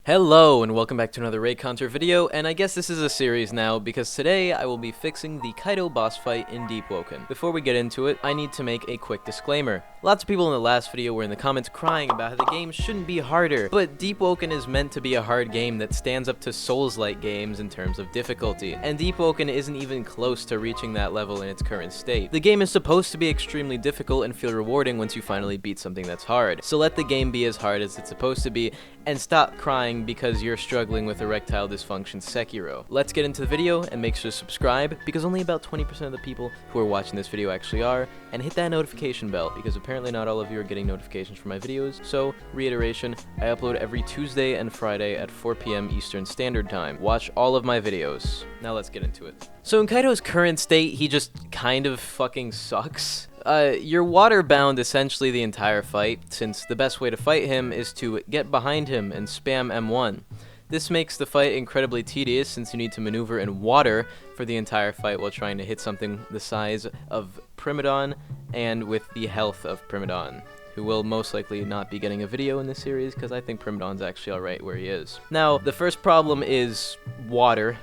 Hello and welcome back to another Reaconteur video, and I guess this is a series now because today I will be fixing the Kaido boss fight in Deepwoken. Before we get into it, I need to make a quick disclaimer. Lots of people in the last video were in the comments crying about how the game shouldn't be harder, but Deepwoken is meant to be a hard game that stands up to Souls-like games in terms of difficulty, and Deepwoken isn't even close to reaching that level in its current state. The game is supposed to be extremely difficult and feel rewarding once you finally beat something that's hard, so let the game be as hard as it's supposed to be, and stop crying because you're struggling with erectile dysfunction Sekiro. Let's get into the video and make sure to subscribe because only about 20% of the people who are watching this video actually are, and hit that notification bell because apparently not all of you are getting notifications for my videos. So, reiteration, I upload every Tuesday and Friday at 4 p.m. Eastern Standard Time. Watch all of my videos. Now let's get into it. So in Kaido's current state, he just kind of fucking sucks. You're water-bound essentially the entire fight, since the best way to fight him is to get behind him and spam M1. This makes the fight incredibly tedious since you need to maneuver in water for the entire fight while trying to hit something the size of Primadon and with the health of Primadon, who will most likely not be getting a video in this series because I think Primadon's actually alright where he is. Now, the first problem is water,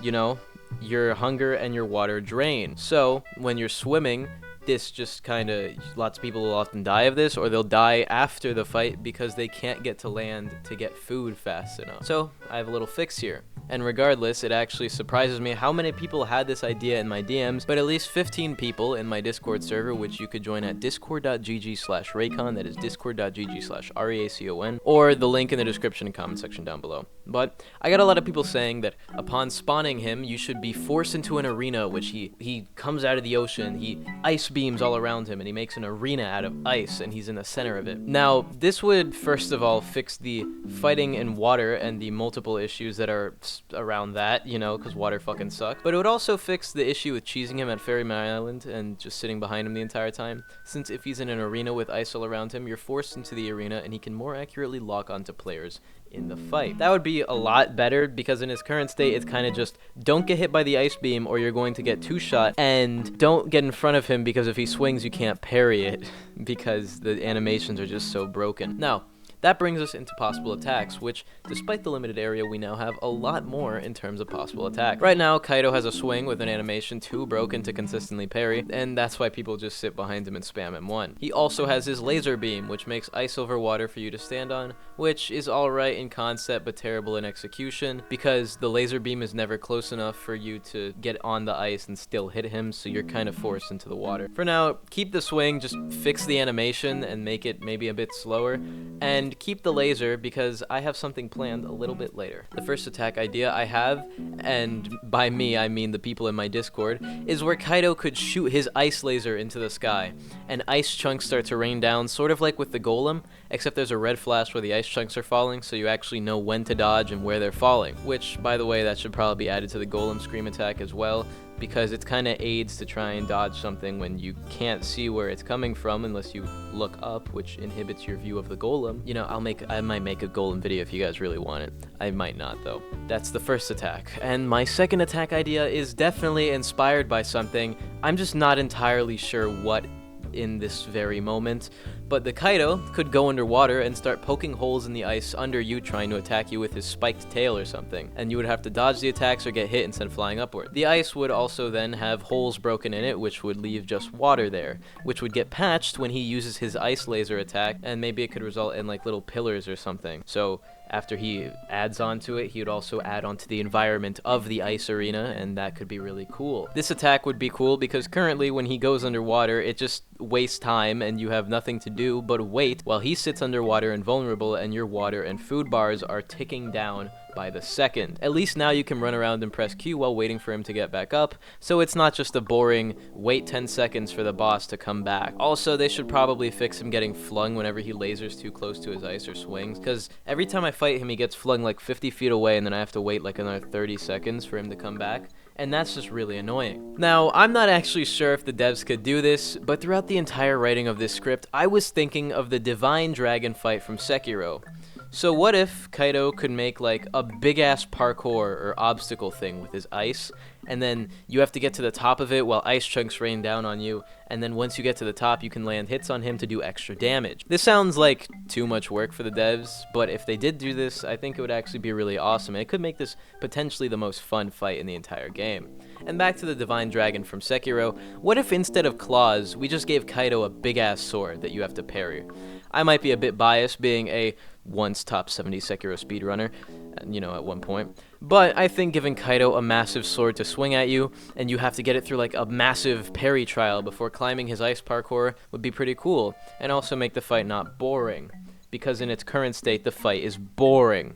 you know, your hunger and your water drain. So, when you're swimming, this just kind of, lots of people will often die of this, or they'll die after the fight because they can't get to land to get food fast enough. So, I have a little fix here. And regardless, it actually surprises me how many people had this idea in my DMs, but at least 15 people in my Discord server, which you could join at discord.gg/Reacon, that is discord.gg/REACON, or the link in the description and comment section down below. But I got a lot of people saying that upon spawning him, you should be forced into an arena, which he comes out of the ocean, he ice beams all around him, and he makes an arena out of ice, and he's in the center of it. Now, this would, first of all, fix the fighting in water and the multiple issues that are around that, you know, because water fucking sucks. But it would also fix the issue with cheesing him at Ferryman Island and just sitting behind him the entire time, since if he's in an arena with ice all around him, you're forced into the arena, and he can more accurately lock onto players in the fight. That would be a lot better because in his current state, it's kind of just don't get hit by the ice beam or you're going to get two-shot, and don't get in front of him because if he swings, you can't parry it because the animations are just so broken. Now, that brings us into possible attacks, which, despite the limited area, we now have a lot more in terms of possible attacks. Right now, Kaido has a swing with an animation too broken to consistently parry, and that's why people just sit behind him and spam M1. He also has his laser beam, which makes ice over water for you to stand on, which is alright in concept but terrible in execution, because the laser beam is never close enough for you to get on the ice and still hit him, so you're kind of forced into the water. For now, keep the swing, just fix the animation and make it maybe a bit slower, and keep the laser because I have something planned a little bit later. The first attack idea I have, and by me I mean the people in my Discord, is where Kaido could shoot his ice laser into the sky, and ice chunks start to rain down, sort of like with the golem, except there's a red flash where the ice chunks are falling, so you actually know when to dodge and where they're falling, which, by the way, that should probably be added to the golem scream attack as well, because it kind of aids to try and dodge something when you can't see where it's coming from unless you look up, which inhibits your view of the golem. You know, I might make a golem video if you guys really want it. I might not, though. That's the first attack. And my second attack idea is definitely inspired by something. I'm just not entirely sure what in this very moment, but the Kaido could go underwater and start poking holes in the ice under you, trying to attack you with his spiked tail or something, and you would have to dodge the attacks or get hit instead of flying upward. The ice would also then have holes broken in it, which would leave just water there, which would get patched when he uses his ice laser attack, and maybe it could result in like little pillars or something. So after he adds onto it, he would also add onto the environment of the ice arena, and that could be really cool. This attack would be cool because currently when he goes underwater, it just wastes time and you have nothing to do but wait while he sits underwater and vulnerable, and your water and food bars are ticking down by the second. At least now you can run around and press Q while waiting for him to get back up, so it's not just a boring wait 10 seconds for the boss to come back. Also, they should probably fix him getting flung whenever he lasers too close to his ice or swings, because every time I fight him he gets flung like 50 feet away and then I have to wait like another 30 seconds for him to come back, and that's just really annoying. Now, I'm not actually sure if the devs could do this, but throughout the entire writing of this script, I was thinking of the Divine Dragon fight from Sekiro. So what if Kaido could make like a big ass parkour or obstacle thing with his ice, and then you have to get to the top of it while ice chunks rain down on you, and then once you get to the top you can land hits on him to do extra damage. This sounds like too much work for the devs, but if they did do this, I think it would actually be really awesome, and it could make this potentially the most fun fight in the entire game. And back to the Divine Dragon from Sekiro, what if instead of claws, we just gave Kaido a big ass sword that you have to parry? I might be a bit biased being a once top 70 Sekiro speedrunner, at one point. But I think giving Kaido a massive sword to swing at you, and you have to get it through like a massive parry trial before climbing his ice parkour would be pretty cool, and also make the fight not boring. Because in its current state, the fight is boring.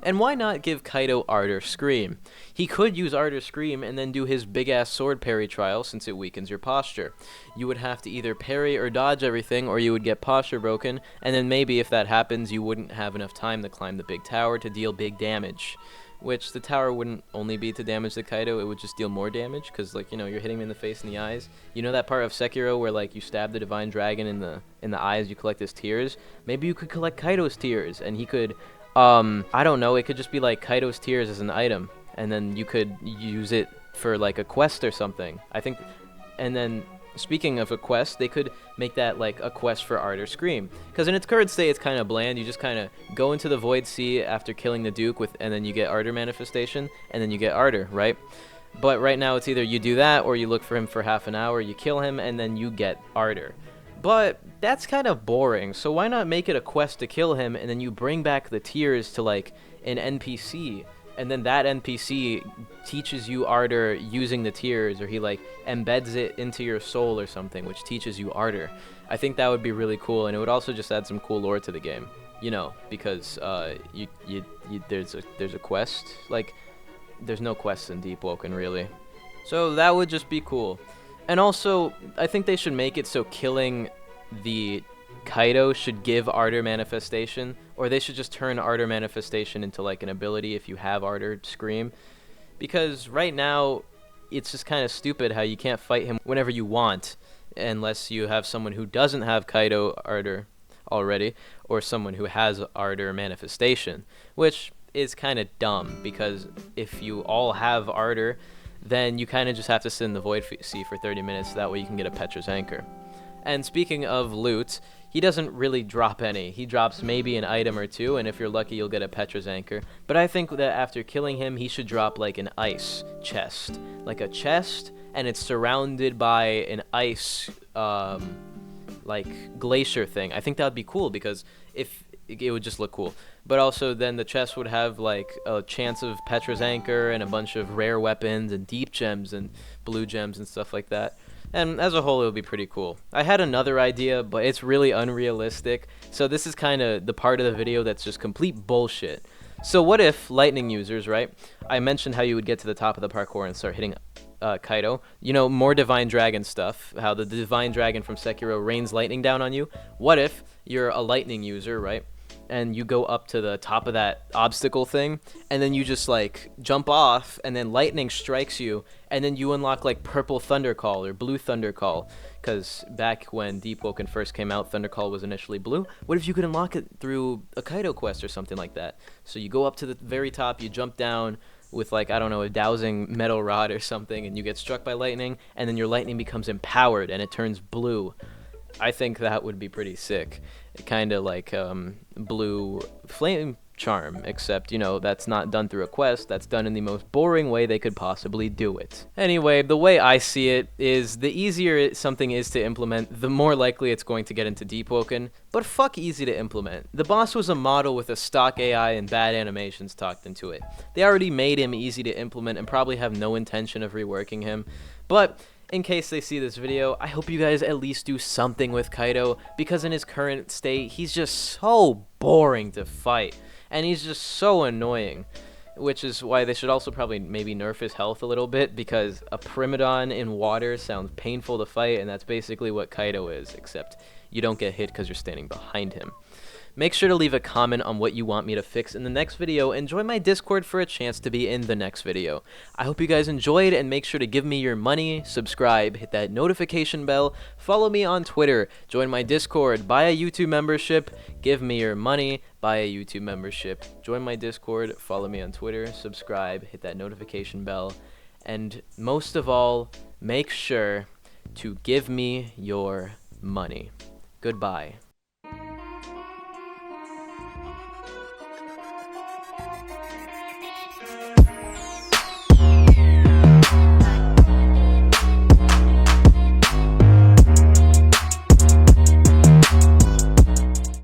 And why not give Kaido Ardor Scream? He could use Ardor Scream and then do his big-ass sword parry trial since it weakens your posture. You would have to either parry or dodge everything, or you would get posture broken, and then maybe if that happens, you wouldn't have enough time to climb the big tower to deal big damage. Which the tower wouldn't only be to damage the Kaido, it would just deal more damage, because, you're hitting him in the face and the eyes. You know that part of Sekiro where, you stab the Divine Dragon in the eyes, you collect his tears? Maybe you could collect Kaido's tears, and he could... I don't know, it could just be like Kaido's tears as an item, and then you could use it for like a quest or something. I think, and then speaking of a quest, they could make that like a quest for Ardor Scream. Because in its current state, it's kind of bland. You just kind of go into the Void Sea after killing the Duke and then you get Ardor Manifestation, and then you get Ardor, right? But right now it's either you do that or you look for him for half an hour, you kill him, and then you get Ardor. But that's kind of boring, so why not make it a quest to kill him, and then you bring back the tears to, an NPC, and then that NPC teaches you Ardor using the tears, or he, embeds it into your soul or something, which teaches you Ardor. I think that would be really cool, and it would also just add some cool lore to the game, because there's a quest. There's no quests in Deepwoken, really. So that would just be cool. And also, I think they should make it so killing the Kaido should give Ardor Manifestation, or they should just turn Ardor Manifestation into an ability if you have Ardor Scream. Because right now, it's just kind of stupid how you can't fight him whenever you want, unless you have someone who doesn't have Kaido Ardor already, or someone who has Ardor Manifestation, which is kind of dumb, because if you all have Ardor, then you kind of just have to sit in the Void Sea for 30 minutes, that way you can get a Petra's Anchor. And speaking of loot, he doesn't really drop any. He drops maybe an item or two, and if you're lucky, you'll get a Petra's Anchor. But I think that after killing him, he should drop an ice chest. Like a chest, and it's surrounded by an ice, glacier thing. I think that would be cool, because it would just look cool. But also then the chest would have a chance of Petra's Anchor and a bunch of rare weapons and deep gems and blue gems and stuff like that. And as a whole, it would be pretty cool. I had another idea, but it's really unrealistic. So this is kind of the part of the video that's just complete bullshit. So what if lightning users, right? I mentioned how you would get to the top of the parkour and start hitting Kaido. More Divine Dragon stuff. How the Divine Dragon from Sekiro rains lightning down on you. What if you're a lightning user, right? And you go up to the top of that obstacle thing, and then you just jump off, and then lightning strikes you, and then you unlock purple Thunder Call or blue Thunder Call, because back when Deepwoken first came out, Thunder Call was initially blue. What if you could unlock it through a Kaido quest or something like that? So you go up to the very top, you jump down with I don't know, a dowsing metal rod or something, and you get struck by lightning, and then your lightning becomes empowered and it turns blue. I think that would be pretty sick. Kind of like blue flame charm, except, that's not done through a quest, that's done in the most boring way they could possibly do it. Anyway, the way I see it is the easier something is to implement, the more likely it's going to get into Deepwoken, but fuck easy to implement. The boss was a model with a stock AI and bad animations tucked into it. They already made him easy to implement and probably have no intention of reworking him, but in case they see this video, I hope you guys at least do something with Kaido, because in his current state, he's just so boring to fight, and he's just so annoying, which is why they should also probably maybe nerf his health a little bit, because a Primadon in water sounds painful to fight, and that's basically what Kaido is, except you don't get hit because you're standing behind him. Make sure to leave a comment on what you want me to fix in the next video, and join my Discord for a chance to be in the next video. I hope you guys enjoyed, and make sure to give me your money, subscribe, hit that notification bell, follow me on Twitter, join my Discord, buy a YouTube membership, give me your money, buy a YouTube membership, join my Discord, follow me on Twitter, subscribe, hit that notification bell, and most of all, make sure to give me your money. Goodbye.